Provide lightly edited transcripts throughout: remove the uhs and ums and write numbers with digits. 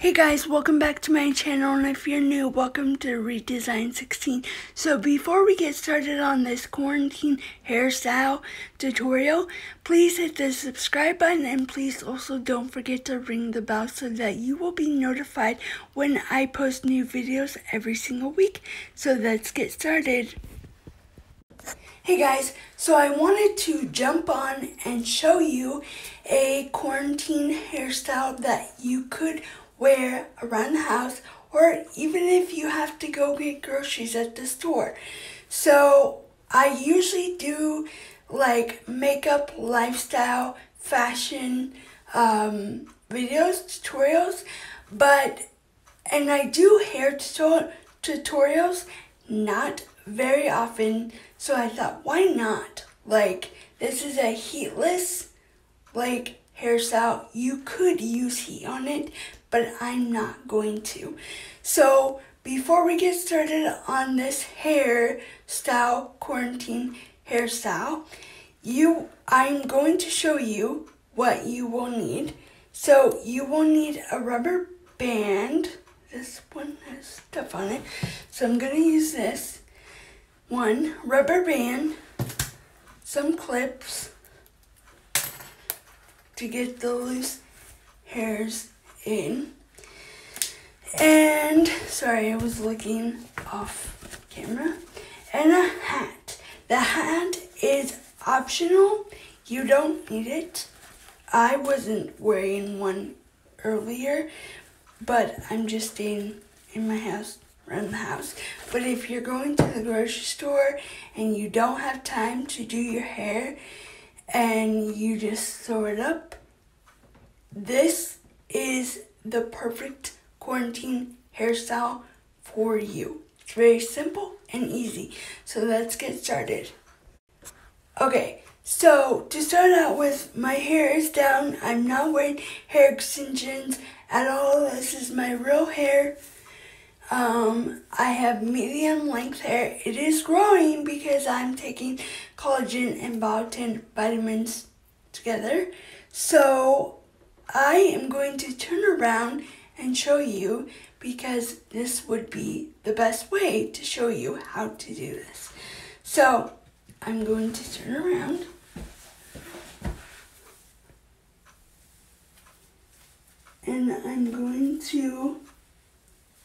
Hey guys, welcome back to my channel, and if you're new, welcome to Redesign 16. So before we get started on this quarantine hairstyle tutorial, please hit the subscribe button, and please also don't forget to ring the bell so that you will be notified when I post new videos every single week. So let's get started. Hey guys, so I wanted to jump on and show you a quarantine hairstyle that you could wear around the house, or even if you have to go get groceries at the store. So I usually do like makeup, lifestyle, fashion videos, tutorials, and I do hair tutorials, not very often, so I thought, why not? Like, this is a heatless, hairstyle. You could use heat on it, but I'm not going to. So, before we get started on this hairstyle, quarantine hairstyle, I'm going to show you what you will need. So, you will need a rubber band. This one has stuff on it, so I'm going to use this. One rubber band, some clips to get the loose hairs in, and sorry, I was looking off camera, and a hat. The hat is optional. You don't need it. I wasn't wearing one earlier, but I'm just staying in my house, around the house. But if you're going to the grocery store and you don't have time to do your hair and you just throw it up, this is the perfect quarantine hairstyle for you. It's very simple and easy. So let's get started. Okay, so to start out with, my hair is down. I'm not wearing hair extensions at all. This is my real hair. I have medium length hair. It is growing because I'm taking collagen and biotin vitamins together. So I am going to turn around and show you, because this would be the best way to show you how to do this. So I'm going to turn around. And I'm going to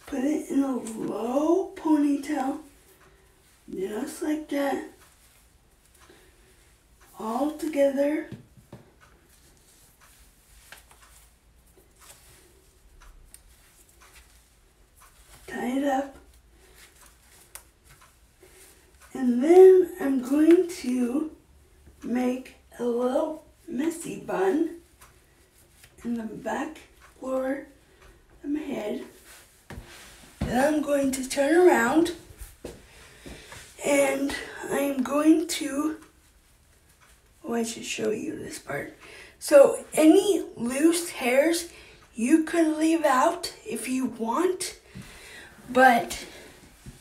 put it in a low ponytail, just like that, all together. Tie it up. And then I'm going to make a little messy bun in the back lower of my head. Then I'm going to turn around and I'm going to, I should show you this part. So any loose hairs you could leave out if you want, but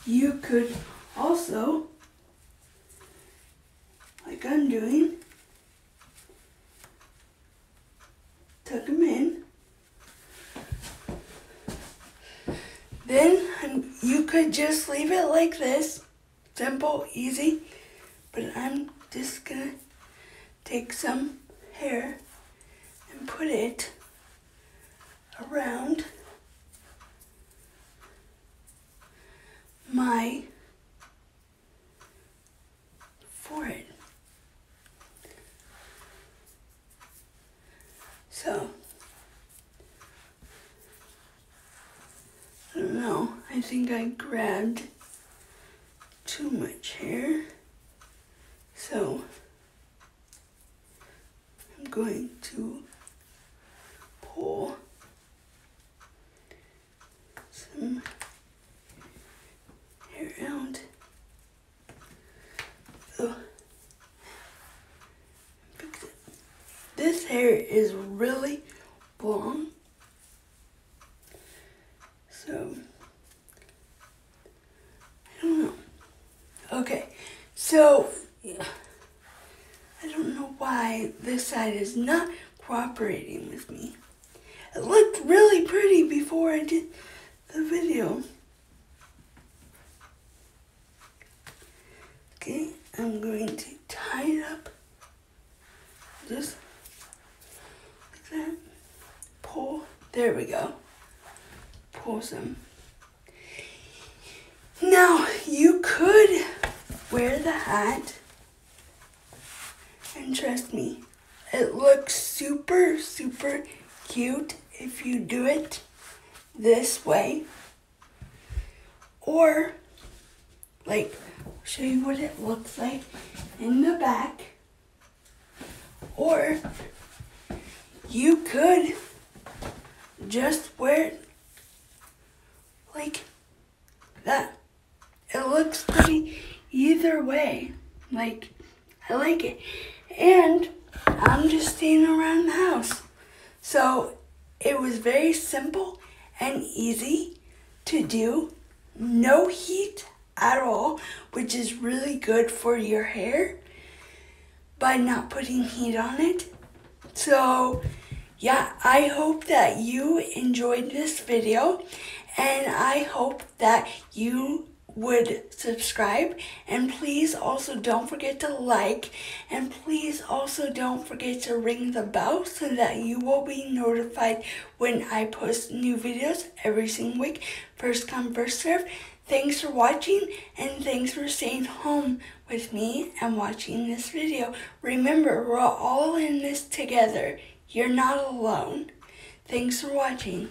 you could also, like I'm doing, tuck them in. Then you could just leave it like this, simple, easy, but I'm just gonna take some hair and put it around my forehead. So, I don't know, I think I grabbed too much hair, so I'm going to pull some hair out. So, fix it. This hair is really long. So, I don't know. Okay, so, I don't know why this side is not cooperating with me. It looked really pretty before I did the video. Okay, I'm going to tie it up just like that. Pull, there we go. Pull some. Now, you could wear the hat, and trust me, it looks super, super cute if you do it this way. Or, like, show you what it looks like in the back. Or, you could just wear it like that. It looks pretty either way. Like, I like it. And I'm just staying around the house. So it was very simple and easy to do. No heat at all, which is really good for your hair by not putting heat on it. So yeah, I hope that you enjoyed this video, and I hope that you would subscribe, and please also don't forget to like, and please also don't forget to ring the bell so that you will be notified when I post new videos every single week. First come, first serve. Thanks for watching, and thanks for staying home with me and watching this video. Remember, we're all in this together. You're not alone. Thanks for watching.